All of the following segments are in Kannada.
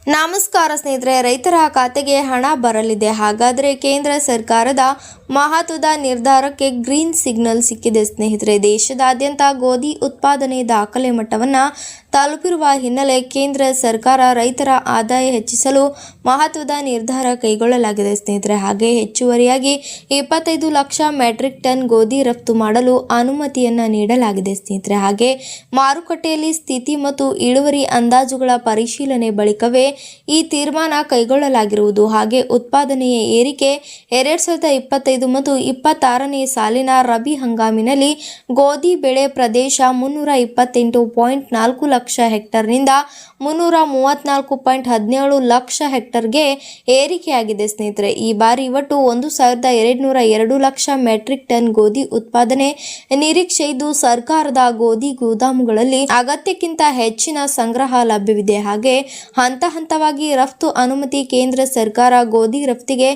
ನಮಸ್ಕಾರ ಸ್ನೇಹಿತರೆ, ರೈತರ ಖಾತೆಗೆ ಹಣ ಬರಲಿದೆ. ಹಾಗಾದರೆ ಕೇಂದ್ರ ಸರ್ಕಾರದ ಮಹತ್ವದ ನಿರ್ಧಾರಕ್ಕೆ ಗ್ರೀನ್ ಸಿಗ್ನಲ್ ಸಿಕ್ಕಿದೆ ಸ್ನೇಹಿತರೆ. ದೇಶದಾದ್ಯಂತ ಗೋಧಿ ಉತ್ಪಾದನೆ ದಾಖಲೆ ಮಟ್ಟವನ್ನು ತಲುಪಿರುವ ಹಿನ್ನೆಲೆ ಕೇಂದ್ರ ಸರ್ಕಾರ ರೈತರ ಆದಾಯ ಹೆಚ್ಚಿಸಲು ಮಹತ್ವದ ನಿರ್ಧಾರ ಕೈಗೊಳ್ಳಲಾಗಿದೆ ಸ್ನೇಹಿತರೆ. ಹಾಗೆ ಹೆಚ್ಚುವರಿಯಾಗಿ 25 ಲಕ್ಷ ಮೆಟ್ರಿಕ್ ಟನ್ ಗೋಧಿ ರಫ್ತು ಮಾಡಲು ಅನುಮತಿಯನ್ನು ನೀಡಲಾಗಿದೆ ಸ್ನೇಹಿತರೆ. ಹಾಗೆ ಮಾರುಕಟ್ಟೆಯಲ್ಲಿ ಸ್ಥಿತಿ ಮತ್ತು ಇಳುವರಿ ಅಂದಾಜುಗಳ ಪರಿಶೀಲನೆ ಬಳಿಕವೇ ಈ ತೀರ್ಮಾನ ಕೈಗೊಳ್ಳಲಾಗಿರುವುದು. ಹಾಗೆ ಉತ್ಪಾದನೆಯ ಏರಿಕೆ 2025 ಮತ್ತು 26ನೇ ಸಾಲಿನ ರಬಿ ಹಂಗಾಮಿನಲ್ಲಿ ಗೋಧಿ ಬೆಳೆ ಪ್ರದೇಶ 328.4 ಲಕ್ಷ ಹೆಕ್ಟರ್ನಿಂದ 334.17 ಲಕ್ಷ ಹೆಕ್ಟರ್ಗೆ ಏರಿಕೆಯಾಗಿದೆ ಸ್ನೇಹಿತರೆ. ಈ ಬಾರಿ ಒಟ್ಟು 1202 ಲಕ್ಷ ಮೆಟ್ರಿಕ್ ಟನ್ ಗೋಧಿ ಉತ್ಪಾದನೆ ನಿರೀಕ್ಷೆ ಇದ್ದು, ಸರ್ಕಾರದ ಗೋಧಿ ಗೋದಾಮುಗಳಲ್ಲಿ ಅಗತ್ಯಕ್ಕಿಂತ ಹೆಚ್ಚಿನ ಸಂಗ್ರಹ ಲಭ್ಯವಿದೆ. ಹಾಗೆ ಹಂತವಾಗಿ ರಫ್ತು ಅನುಮತಿ. ಕೇಂದ್ರ ಸರ್ಕಾರ ಗೋಧಿ ರಫ್ತಿಗೆ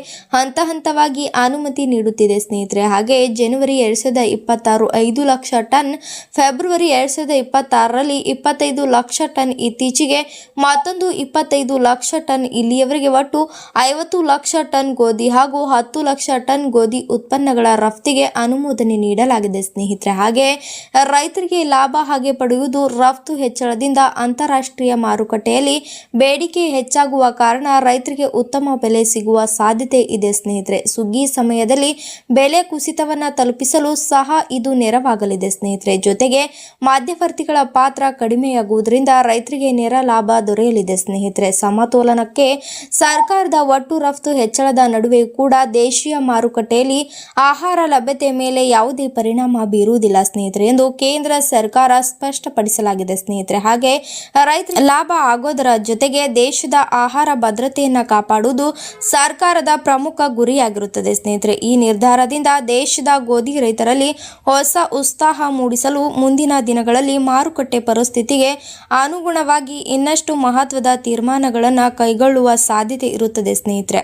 ಹಂತವಾಗಿ ಅನುಮತಿ ನೀಡುತ್ತಿದೆ ಸ್ನೇಹಿತರೆ. ಹಾಗೆ ಜನವರಿ 2026 5 ಲಕ್ಷ ಟನ್, ಫೆಬ್ರವರಿ 2026ರಲ್ಲಿ 25 ಲಕ್ಷ ಟನ್, ಇತ್ತೀಚೆಗೆ ಮತ್ತೊಂದು 25 ಲಕ್ಷ ಟನ್. ಇಲ್ಲಿಯವರೆಗೆ ಒಟ್ಟು 50 ಲಕ್ಷ ಟನ್ ಗೋಧಿ ಹಾಗೂ 10 ಲಕ್ಷ ಟನ್ ಗೋಧಿ ಉತ್ಪನ್ನಗಳ ರಫ್ತಿಗೆ ಅನುಮೋದನೆ ನೀಡಲಾಗಿದೆ ಸ್ನೇಹಿತರೆ. ಹಾಗೆ ರೈತರಿಗೆ ಲಾಭ ಹಾಗೆ ಪಡೆಯುವುದು. ರಫ್ತು ಹೆಚ್ಚಳದಿಂದ ಅಂತಾರಾಷ್ಟ್ರೀಯ ಮಾರುಕಟ್ಟೆಯಲ್ಲಿ ಬೇಡಿಕೆ ಹೆಚ್ಚಾಗುವ ಕಾರಣ ರೈತರಿಗೆ ಉತ್ತಮ ಬೆಲೆ ಸಿಗುವ ಸಾಧ್ಯತೆ ಇದೆ ಸ್ನೇಹಿತರೆ. ಸುಗ್ಗಿ ಸಮಯದಲ್ಲಿ ಬೆಲೆ ಕುಸಿತವನ್ನು ತಲುಪಿಸಲು ಸಹ ಇದು ನೆರವಾಗಲಿದೆ ಸ್ನೇಹಿತರೆ. ಜೊತೆಗೆ ಮಧ್ಯವರ್ತಿಗಳ ಪಾತ್ರ ಕಡಿಮೆಯಾಗುವುದರಿಂದ ರೈತರಿಗೆ ನೇರ ಲಾಭ ದೊರೆಯಲಿದೆ ಸ್ನೇಹಿತರೆ. ಸಮತೋಲನಕ್ಕೆ ಸರ್ಕಾರದ ಒಟ್ಟು ರಫ್ತು ಹೆಚ್ಚಳದ ನಡುವೆ ಕೂಡ ದೇಶೀಯ ಮಾರುಕಟ್ಟೆಯಲ್ಲಿ ಆಹಾರ ಲಭ್ಯತೆ ಮೇಲೆ ಯಾವುದೇ ಪರಿಣಾಮ ಬೀರುವುದಿಲ್ಲ ಸ್ನೇಹಿತರೆ ಎಂದು ಕೇಂದ್ರ ಸರ್ಕಾರ ಸ್ಪಷ್ಟಪಡಿಸಲಾಗಿದೆ ಸ್ನೇಹಿತರೆ. ಹಾಗೆ ರೈತರ ಲಾಭ ಆಗೋದರ ಜೊತೆಗೆ ದೇಶದ ಆಹಾರ ಭದ್ರತೆಯನ್ನು ಕಾಪಾಡುವುದು ಸರ್ಕಾರದ ಪ್ರಮುಖ ಗುರಿಯಾಗಿರುತ್ತದೆ ಸ್ನೇಹಿತರೆ. ಈ ನಿರ್ಧಾರದಿಂದ ದೇಶದ ಗೋಧಿ ರೈತರಲ್ಲಿ ಹೊಸ ಉತ್ಸಾಹ ಮೂಡಿಸಲು ಮುಂದಿನ ದಿನಗಳಲ್ಲಿ ಮಾರುಕಟ್ಟೆ ಪರಿಸ್ಥಿತಿಗೆ ಅನುಗುಣವಾಗಿ ಇನ್ನಷ್ಟು ಮಹತ್ವದ ತೀರ್ಮಾನಗಳನ್ನು ಕೈಗೊಳ್ಳುವ ಸಾಧ್ಯತೆ ಇರುತ್ತದೆ ಸ್ನೇಹಿತರೆ.